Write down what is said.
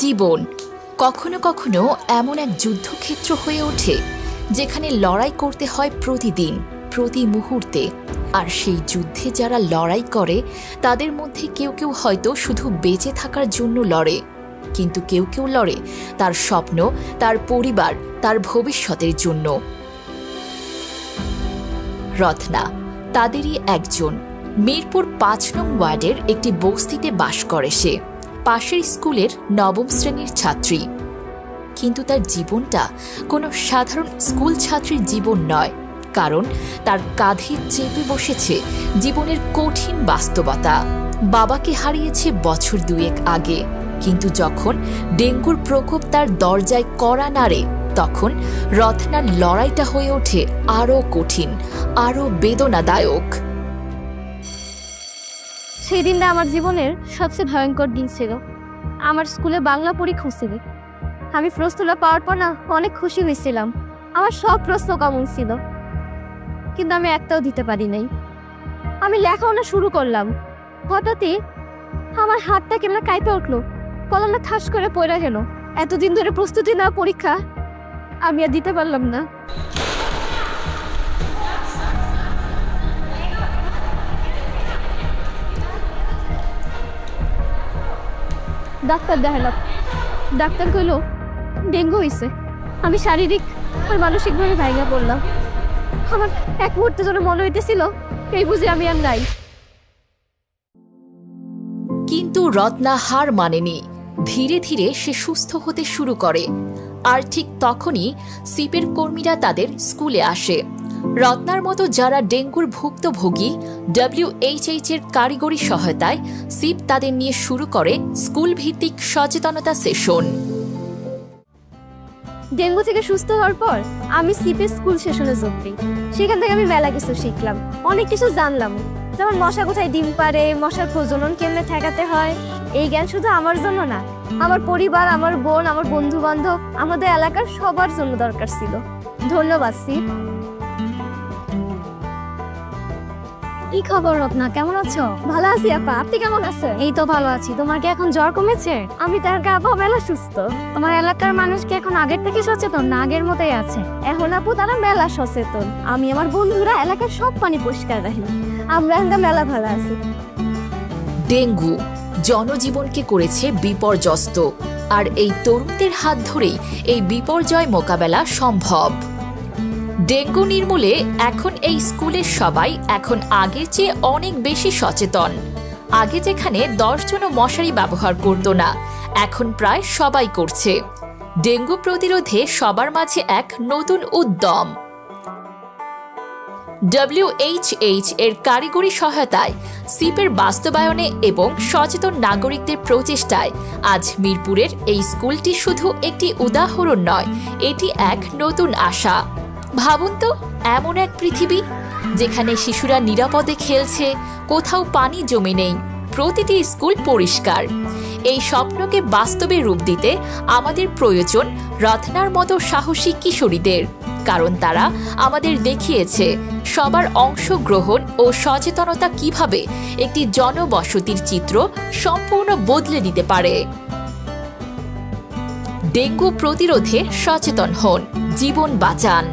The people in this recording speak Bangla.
জীবন কখনো কখনো এমন এক যুদ্ধক্ষেত্র হয়ে ওঠে যেখানে লড়াই করতে হয় প্রতিদিন, প্রতি মুহূর্তে। আর সেই যুদ্ধে যারা লড়াই করে তাদের মধ্যে কেউ কেউ হয়তো শুধু বেঁচে থাকার জন্য লড়ে, কিন্তু কেউ কেউ লড়ে তার স্বপ্ন, তার পরিবার, তার ভবিষ্যতের জন্য। রত্না তাদেরই একজন। মিরপুর ৫ নং ওয়ার্ডের একটি বস্তিতে বাস করে সে। পাশের স্কুলের ৯ম শ্রেণীর ছাত্রী। কিন্তু তার জীবনটা কোনো সাধারণ স্কুল ছাত্রীর জীবন নয়, কারণ তার কাঁধে চেপে বসেছে জীবনের কঠিন বাস্তবতা। বাবাকে হারিয়েছে বছর ২ আগে, কিন্তু যখন ডেঙ্গুর প্রকোপ তার দরজায় কড়া নাড়ে তখন রত্নার লড়াইটা হয়ে ওঠে আরও কঠিন, আরও বেদনাদায়ক। সেই দিনটা আমার জীবনের সবচেয়ে ভয়ঙ্কর দিন ছিল। আমার স্কুলে বাংলা পরীক্ষা ছিল। আমি প্রশ্নটা পাওয়ার পর না অনেক খুশি হয়েছিলাম। আমার সব প্রশ্ন কমন ছিল, কিন্তু আমি একটাও দিতে পারি নাই। আমি লেখাপড়া শুরু করলাম, হঠাৎই আমার হাতটা কেমন কাঁপে উঠলো, কলমটা ঠাস করে পড়ে গেল। এতদিন ধরে প্রস্তুতি নেওয়া পরীক্ষা আমি আর দিতে পারলাম না। ডাক্তার দেখালাম, ডাক্তার কইল ডেঙ্গু হয়েছে। আমি শারীরিক আর মানসিকভাবে ভাঙা পড়লাম। আমার এক মুহূর্তে যেন মনে হইতেছিল এই বুঝি আমি আর নাই। কিন্তু রত্না হার মানেনি। ধীরে ধীরে সে সুস্থ হতে শুরু করে। আর ঠিক তখনই সিপের কর্মীরা তাদের স্কুলে আসে। রত্নার মতো যারা ডেঙ্গুর ভুক্তভোগী, WHO এর কারিগরি সহায়তায় সিপ তাদের নিয়ে শুরু করে স্কুল ভিত্তিক সচেতনতা সেশন। ডেঙ্গু থেকে সুস্থ হওয়ার পর আমি সিপের স্কুল সেশনে যোগ দিই। সেখান থেকে আমি মেলা কিছু শিখলাম, অনেক কিছু জানলাম, যেমন মশা কোথায় ডিম পারে, মশার প্রজনন কেমনে ঠেকাতে হয়। এই জ্ঞান শুধু আমার জন্য না, আমার পরিবার, আমার বোন, আমার বন্ধু বান্ধব, আমাদের এলাকার সবার জন্য দরকার ছিল। ধন্যবাদ সিপ। কি খবর রত্না, কেমন আছো? ভালো আছি আপা, আপনি কেমন আছেন? এই তো ভালো আছি। তোমার কি এখন জ্বর কমেছে? আমি তার আপা মেলা সুস্থ। তোমার এলাকার মানুষ কি এখন আগের থেকে সচেতন না আগের মতোই আছে? এখন আপু তারা মেলা সচেতন। আমি আমার বন্ধুরা এলাকার সব পানি পরিষ্কার রাখি। আমরা এখন মেলা ভালো আছি। ডেঙ্গু জনজীবনকে করেছে বিপর্যস্ত, আর এই তরুণদের হাত ধরেই এই বিপর্যয় মোকাবেলা সম্ভব। ডেঙ্গু নির্মূলে এখন এই স্কুলের সবাই এখন আগের চেয়ে অনেক বেশি সচেতন। আগে যেখানে 10 জনও মশারি ব্যবহার করত না, এখন প্রায় সবাই করছে। ডেঙ্গু প্রতিরোধে সবার মাঝে এক নতুন উদ্যম। WHO এর কারিগরি সহায়তায়, সিপের বাস্তবায়নে এবং সচেতন নাগরিকদের প্রচেষ্টায় আজ মিরপুরের এই স্কুলটি শুধু একটি উদাহরণ নয়, এটি এক নতুন আশা। ভাবুন তো, এমন এক পৃথিবী যেখানে শিশুরা নিরাপদে খেলছে, কোথাও পানি জমে নেই, প্রতিটি স্কুল পরিষ্কার। এই স্বপ্নকে বাস্তবে রূপ দিতে আমাদের প্রয়োজন রত্নার মতো সাহসী কিশোরীদের, কারণ তারা আমাদের দেখিয়েছে সবার অংশগ্রহণ ও সচেতনতা কিভাবে একটি জনবসতির চিত্র সম্পূর্ণ বদলে দিতে পারে। ডেঙ্গু প্রতিরোধে সচেতন হন, জীবন বাঁচান।